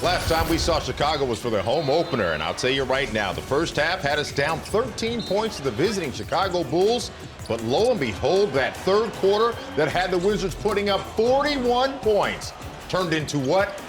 Last time we saw Chicago was for their home opener, and I'll tell you right now, the first half had us down 13 points to the visiting Chicago Bulls, but lo and behold, that third quarter that had the Wizards putting up 41 points turned into what?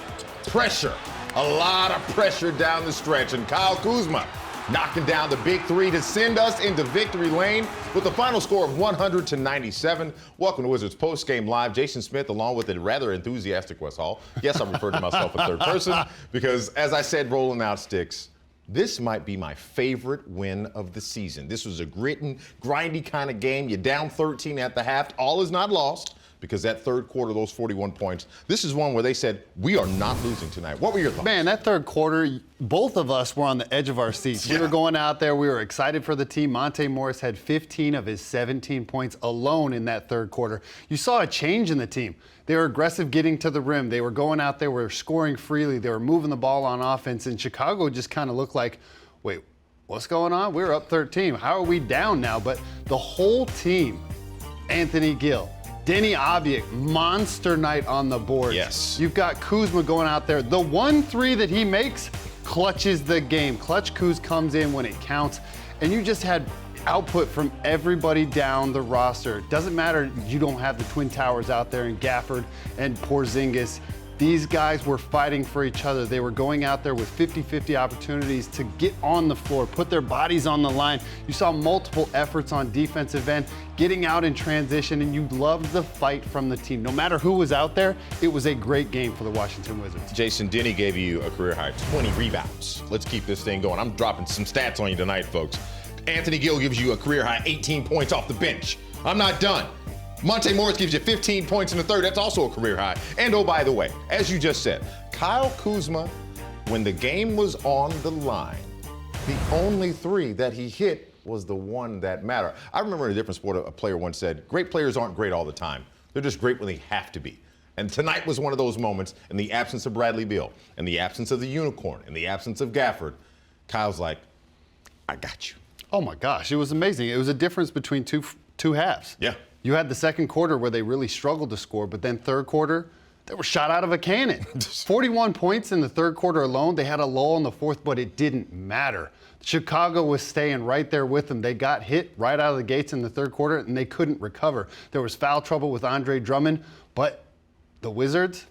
Pressure. A lot of pressure down the stretch, and Kyle Kuzma knocking down the big three to send us into victory lane with a final score of 100-97. Welcome to Wizards Postgame Live. Jason Smith along with a rather enthusiastic Wes Hall. Yes, I'm referring to myself in third person because, as I said, rolling out sticks, this might be my favorite win of the season. This was a grindy kind of game. You're down 13 at the half. All is not lost. Because that third quarter, those 41 points, this is one where they said, we are not losing tonight. What were your thoughts? Man, that third quarter, both of us were on the edge of our seats. Yeah. We were going out there. We were excited for the team. Monte Morris had 15 of his 17 points alone in that third quarter. You saw a change in the team. They were aggressive getting to the rim. They were going out there. We were scoring freely. They were moving the ball on offense. And Chicago just kind of looked like, wait, what's going on? We were up 13. How are we down now? But the whole team, Anthony Gill, Denny Avdic, monster night on the board. Yes. You've got Kuzma going out there. The 1-3 that he makes clutches the game. Clutch Kuz comes in when it counts. And you just had output from everybody down the roster. Doesn't matter, you don't have the Twin Towers out there and Gafford and Porzingis. These guys were fighting for each other. They were going out there with 50-50 opportunities to get on the floor, put their bodies on the line. You saw multiple efforts on defensive end, getting out in transition, and you loved the fight from the team. No matter who was out there, it was a great game for the Washington Wizards. Jason, Denny gave you a career high 20 rebounds. Let's keep this thing going. I'm dropping some stats on you tonight, folks. Anthony Gill gives you a career high 18 points off the bench. I'm not done. Monte Morris gives you 15 points in the third. That's also a career high. And oh, by the way, as you just said, Kyle Kuzma, when the game was on the line, the only three that he hit was the one that mattered. I remember in a different sport, a player once said, great players aren't great all the time. They're just great when they have to be. And tonight was one of those moments in the absence of Bradley Beal, in the absence of the unicorn, in the absence of Gafford. Kyle's like, I got you. Oh my gosh, it was amazing. It was a difference between two halves. Yeah. You had the second quarter where they really struggled to score, but then third quarter, they were shot out of a cannon. 41 points in the third quarter alone. They had a lull in the fourth, but it didn't matter. Chicago was staying right there with them. They got hit right out of the gates in the third quarter, and they couldn't recover. There was foul trouble with Andre Drummond, but the Wizards,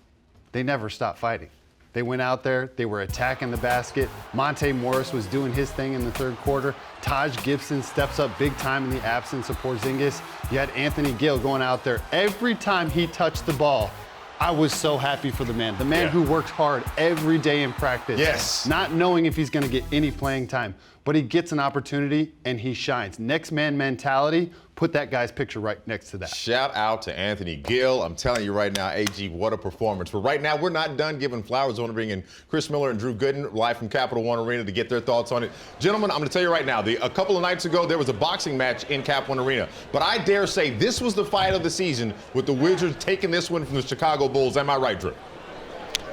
they never stopped fighting. They went out there, they were attacking the basket. Monte Morris was doing his thing in the third quarter. Taj Gibson steps up big time in the absence of Porzingis. You had Anthony Gill going out there. Every time he touched the ball, I was so happy for the man who worked hard every day in practice. Yes. Not knowing if he's gonna get any playing time, but he gets an opportunity and he shines. Next man mentality, put that guy's picture right next to that. Shout out to Anthony Gill. I'm telling you right now, AG, what a performance. But right now, we're not done giving flowers. I want to bring in Chris Miller and Drew Gooden live from Capital One Arena to get their thoughts on it. Gentlemen, I'm going to tell you right now, a couple of nights ago, there was a boxing match in Cap One Arena. But I dare say this was the fight of the season with the Wizards taking this one from the Chicago Bulls. Am I right, Drew?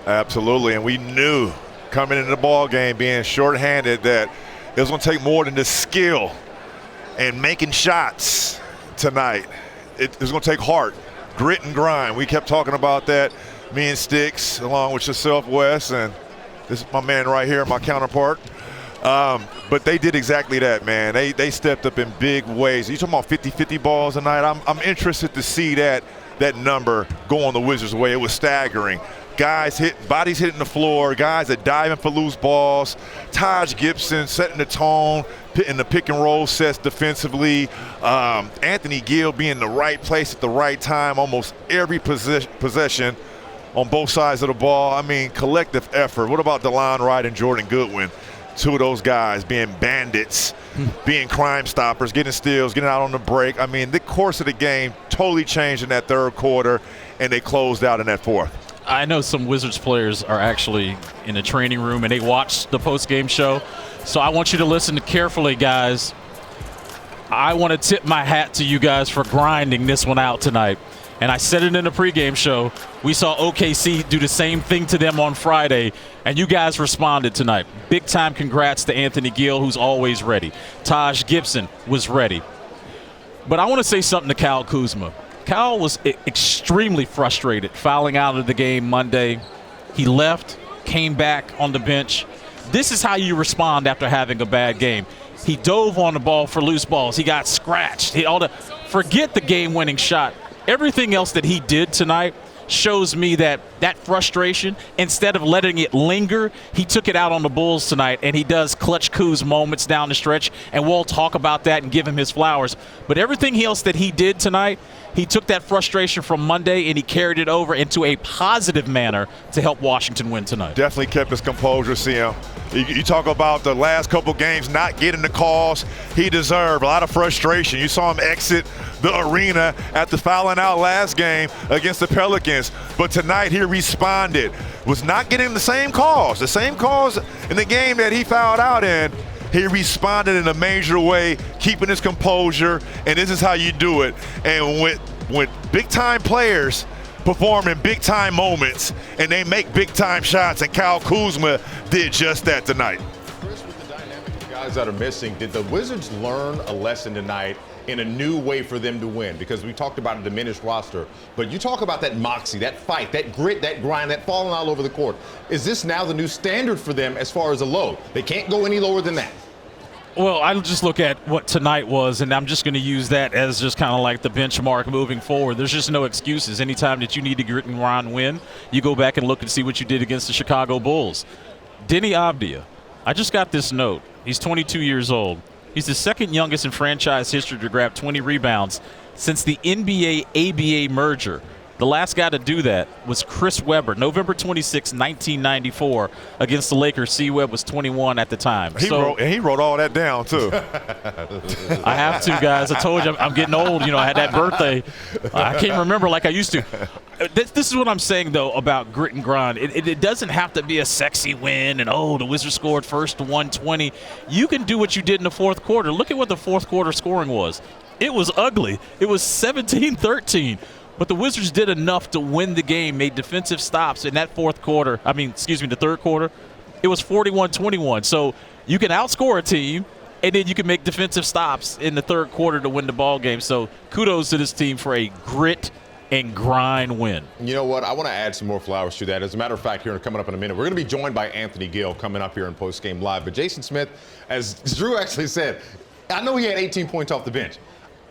Absolutely. And we knew coming into the ball game being shorthanded that it was going to take more than the skill and making shots tonight. It was going to take heart, grit and grind. We kept talking about that, me and Sticks, along with yourself, Wes, and this is my man right here, my counterpart. But they did exactly that, man. They stepped up in big ways. You talking about 50-50 balls tonight? I'm interested to see that number go on the Wizards' way. It was staggering. Guys bodies hitting the floor, guys that diving for loose balls. Taj Gibson setting the tone in the pick and roll sets defensively. Anthony Gill being in the right place at the right time, almost every possession on both sides of the ball. I mean, collective effort. What about DeLon Wright and Jordan Goodwin? Two of those guys being bandits, being crime stoppers, getting steals, getting out on the break. I mean, the course of the game totally changed in that third quarter, and they closed out in that fourth. I know some Wizards players are actually in the training room and they watch the post-game show. So I want you to listen carefully, guys. I want to tip my hat to you guys for grinding this one out tonight. And I said it in the pregame show. We saw OKC do the same thing to them on Friday, and you guys responded tonight. Big time congrats to Anthony Gill, who's always ready. Taj Gibson was ready. But I want to say something to Kyle Kuzma. Kyle was extremely frustrated fouling out of the game Monday. He left. came back on the bench. This is how you respond after having a bad game. He dove on the ball for loose balls. He got scratched. Forget the game-winning shot. Everything else that he did tonight shows me that frustration, instead of letting it linger, he took it out on the Bulls tonight, and he does clutch Kuz moments down the stretch, and we'll talk about that and give him his flowers. But everything else that he did tonight, he took that frustration from Monday and he carried it over into a positive manner to help Washington win tonight. Definitely kept his composure, CM. You talk about the last couple games not getting the calls he deserved. A lot of frustration. You saw him exit the arena after fouling out last game against the Pelicans. But tonight he responded. Was not getting the same calls in the game that he fouled out in. He responded in a major way, keeping his composure, and this is how you do it. And when big-time players perform in big-time moments and they make big-time shots, and Kyle Kuzma did just that tonight. Chris, with the dynamic of the guys that are missing, did the Wizards learn a lesson tonight in a new way for them to win? Because we talked about a diminished roster, but you talk about that moxie, that fight, that grit, that grind, that falling all over the court. Is this now the new standard for them as far as a load? They can't go any lower than that. Well, I just look at what tonight was, and I'm just going to use that as just kind of like the benchmark moving forward. There's just no excuses. Anytime that you need to grit and grind win, you go back and look and see what you did against the Chicago Bulls. Denny Avdia, I just got this note. He's 22 years old. He's the second youngest in franchise history to grab 20 rebounds since the NBA-ABA merger. The last guy to do that was Chris Webber, November 26, 1994, against the Lakers. C-Webb was 21 at the time. He wrote all that down, too. I have to, guys. I told you I'm getting old. I had that birthday. I can't remember like I used to. This is what I'm saying, though, about grit and grind. It doesn't have to be a sexy win and, the Wizards scored first to 120. You can do what you did in the fourth quarter. Look at what the fourth quarter scoring was. It was ugly. It was 17-13. But the Wizards did enough to win the game, made defensive stops in that the third quarter. It was 41-21. So you can outscore a team, and then you can make defensive stops in the third quarter to win the ball game. So kudos to this team for a grit and grind win. You know what? I want to add some more flowers to that. As a matter of fact, here coming up in a minute, we're going to be joined by Anthony Gill coming up here in Postgame Live. But Jason Smith, as Drew actually said, I know he had 18 points off the bench.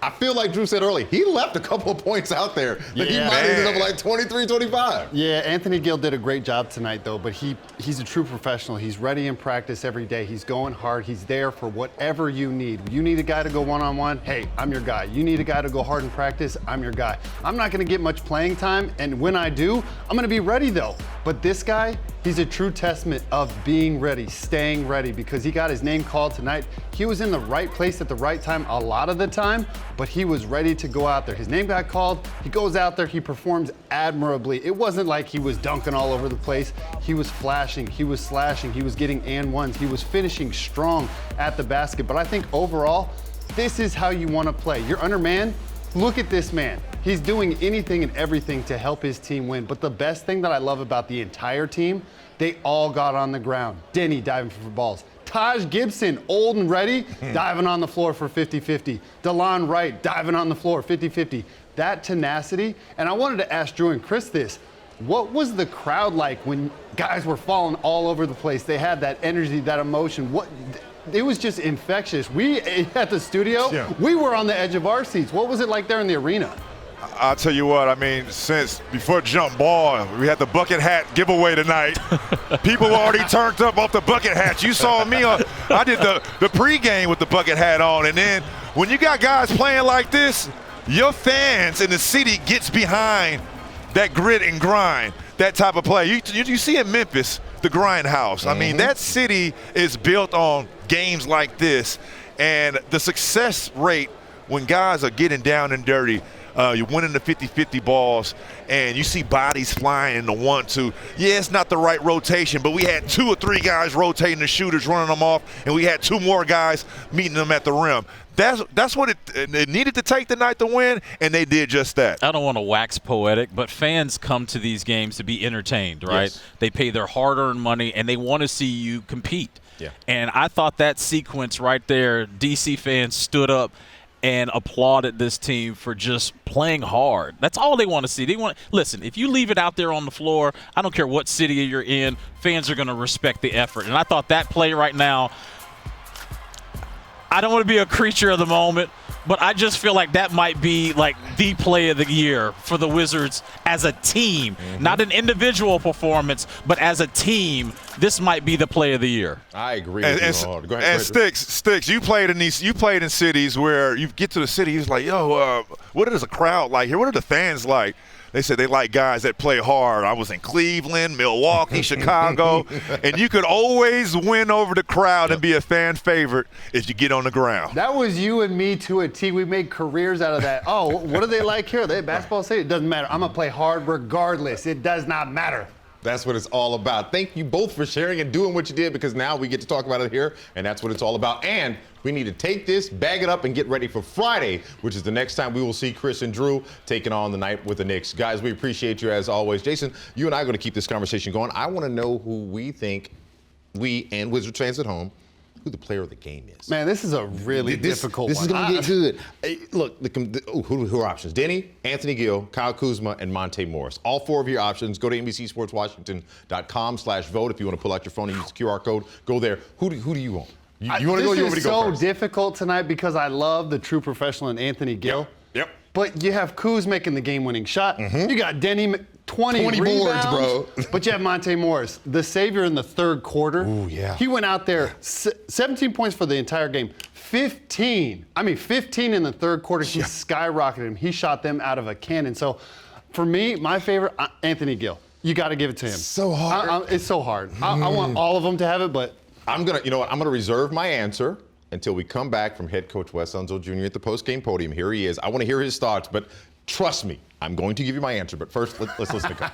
I feel like Drew said earlier, he left a couple of points out there that he might have ended up like 23, 25. Yeah, Anthony Gill did a great job tonight, though, but he's a true professional. He's ready in practice every day. He's going hard. He's there for whatever you need. You need a guy to go one-on-one? Hey, I'm your guy. You need a guy to go hard in practice? I'm your guy. I'm not going to get much playing time, and when I do, I'm going to be ready, though. But this guy, he's a true testament of being ready, staying ready, because he got his name called tonight. He was in the right place at the right time a lot of the time, but he was ready to go out there. His name got called. He goes out there. He performs admirably. It wasn't like he was dunking all over the place. He was flashing. He was slashing. He was getting and ones. He was finishing strong at the basket. But I think overall, this is how you want to play. You're under man. Look at this man. He's doing anything and everything to help his team win. But the best thing that I love about the entire team, they all got on the ground. Denny diving for balls. Taj Gibson, old and ready, diving on the floor for 50-50. DeLon Wright diving on the floor, 50-50. That tenacity. And I wanted to ask Drew and Chris this. What was the crowd like when guys were falling all over the place? They had that energy, that emotion. It was just infectious. We, at the studio, we were on the edge of our seats. What was it like there in the arena? I'll tell you what, since before jump ball, we had the bucket hat giveaway tonight. People were already turned up off the bucket hats. You saw me I did the pregame with the bucket hat on, and then when you got guys playing like this, your fans in the city gets behind that grit and grind, that type of play. You see in Memphis, the grindhouse. That city is built on games like this, and the success rate when guys are getting down and dirty, you're winning the 50-50 balls, and you see bodies flying in the 1-2. Yeah, it's not the right rotation, but we had 2 or 3 guys rotating the shooters, running them off, and we had 2 more guys meeting them at the rim. That's what it needed to take tonight to win, and they did just that. I don't want to wax poetic, but fans come to these games to be entertained, right? Yes. They pay their hard-earned money, and they want to see you compete. Yeah. And I thought that sequence right there, DC fans stood up. and applauded this team for just playing hard. That's all they want to see. Listen, if you leave it out there on the floor, I don't care what city you're in, fans are going to respect the effort. And I thought that play right now, I don't want to be a creature of the moment, but I just feel like that might be like the play of the year for the Wizards as a team. Not an individual performance, but as a team, this might be the play of the year. I agree with you. Go ahead. And Sticks, you played in cities where you get to the city, it's like, yo, what is a crowd like here? What are the fans like? They said they like guys that play hard. I was in Cleveland, Milwaukee, Chicago, and you could always win over the crowd and be a fan favorite if you get on the ground. That was you and me to a T. We made careers out of that. Oh, what do they like here? They basketball city? It doesn't matter. I'm going to play hard regardless. It does not matter. That's what it's all about. Thank you both for sharing and doing what you did, because now we get to talk about it here, and that's what it's all about. And we need to take this, bag it up, and get ready for Friday, which is the next time we will see Chris and Drew taking on the night with the Knicks. Guys, we appreciate you as always. Jason, you and I are going to keep this conversation going. I want to know who we think, we and Wizards fans at home, who the player of the game is. Man, this is a really difficult one. This is going to get good. Hey, look, who are options? Denny, Anthony Gill, Kyle Kuzma, and Monte Morris. All four of your options. Go to NBCSportsWashington.com/vote if you want to pull out your phone and use the QR code. Go there. Who do you want? You want to go? You want me to go first? This is so difficult tonight because I love the true professional in Anthony Gill. Yep. But you have Kuz making the game-winning shot. You got Denny 20 boards, rebounds, bro. But you have Monte Morris, the savior in the third quarter. Ooh, yeah. He went out there, 17 points for the entire game. 15 in the third quarter. He skyrocketed him. He shot them out of a cannon. So for me, my favorite, Anthony Gill. You got to give it to him. So hard. It's so hard. I want all of them to have it, but I'm gonna reserve my answer until we come back from head coach Wes Hall Jr. at the post-game podium. Here he is. I want to hear his thoughts, but trust me, I'm going to give you my answer. But first, let's listen to Coach.